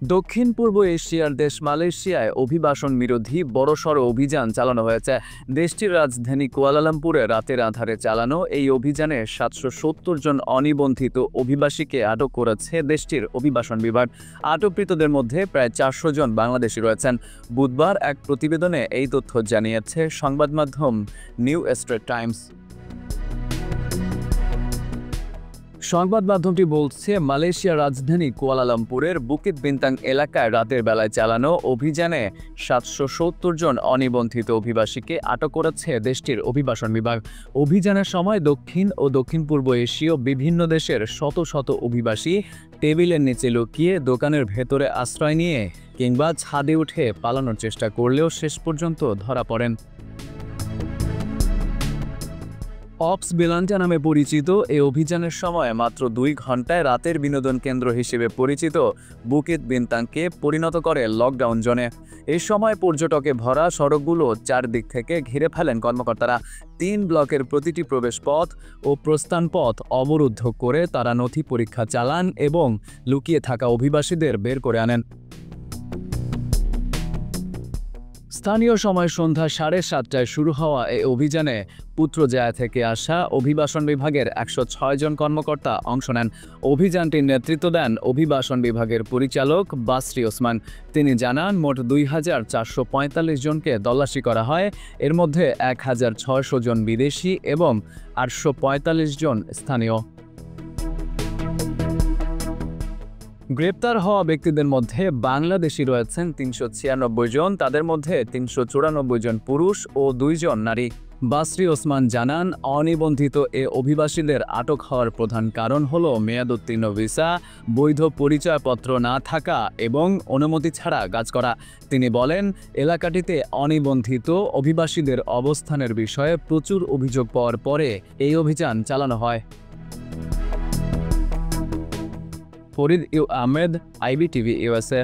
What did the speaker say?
দক্ষিণ পূর্ব এশিয়ার দেশ মালয়েশিয়ায় অভিবাসন বিরোধী বড়সড় অভিযান চালানো হয়েছে। দেশটির রাজধানী কুয়ালালামপুরে রাতের আঁধারে চালানো এই অভিযানে ৭৭০ জন অনিবন্ধিত অভিবাসীকে আটক করেছে দেশটির অভিবাসন বিভাগ। আটককৃতদের মধ্যে প্রায় ৪০০ জন বাংলাদেশি রয়েছেন। বুধবার এক প্রতিবেদনে এই তথ্য জানিয়েছে সংবাদ মাধ্যম নিউ স্ট্রেট টাইমস। সংবাদ মাধ্যমটি বলছে, মালয়েশিয়ার রাজধানী কুয়ালালামপুরের বুকিত বিন্তাং এলাকায় রাতের বেলায় চালানো অভিযানে ৭৭০ জন অনিবন্ধিত অভিবাসীকে আটক করেছে দেশটির অভিবাসন বিভাগ। অভিযানের সময় দক্ষিণ ও দক্ষিণ পূর্ব এশীয় বিভিন্ন দেশের শত শত অভিবাসী টেবিলের নিচে লুকিয়ে, দোকানের ভেতরে আশ্রয় নিয়ে কিংবা ছাদে উঠে পালানোর চেষ্টা করলেও শেষ পর্যন্ত ধরা পড়েন। অপস বেলান্টা নামে পরিচিত এই অভিযানের সময় মাত্র ২ ঘন্টায় রাতের বিনোদন কেন্দ্র হিসেবে পরিচিত বুকিত বিন্তাংকে পরিণত করে লকডাউন জোনে। এই সময় পর্যটকে ভরা সড়কগুলো চারদিক থেকে ঘিরে ফেলেন কর্মকর্তারা। ৩ ব্লকের প্রতিটি প্রবেশপথ ও প্রস্থান পথ অবরুদ্ধ করে তারা নথি পরীক্ষা চালান এবং লুকিয়ে থাকা অভিবাসীদের বের করে আনেন। স্থানীয় সময় সন্ধ্যা ৭:৩০টায় শুরু হওয়া এই অভিযানে পুত্রজায়া থেকে আসা অভিবাসন বিভাগের ১০৬ জন কর্মকর্তা অংশ নেন। অভিযানটির নেতৃত্ব দেন অভিবাসন বিভাগের পরিচালক বাসরি ওসমান। তিনি জানান, মোট ২,৪৪৫ জনকে তল্লাশি করা হয়। এর মধ্যে ১,৬০০ জন বিদেশি এবং ৮৪৫ জন স্থানীয়। গ্রেপ্তার হওয়া ব্যক্তিদের মধ্যে বাংলাদেশি রয়েছেন ৩৯৬ জন, তাদের মধ্যে ৩৯৪ জন পুরুষ ও ২ জন নারী। বাসরি ওসমান জানান, অনিবন্ধিত এ অভিবাসীদের আটক হওয়ার প্রধান কারণ হল মেয়াদোত্তীর্ণ ভিসা, বৈধ পরিচয়পত্র না থাকা এবং অনুমতি ছাড়া কাজ করা। তিনি বলেন, এলাকাটিতে অনিবন্ধিত অভিবাসীদের অবস্থানের বিষয়ে প্রচুর অভিযোগ পাওয়ার পরে এই অভিযান চালানো হয়। Farid U Ahmed, IBTV USA।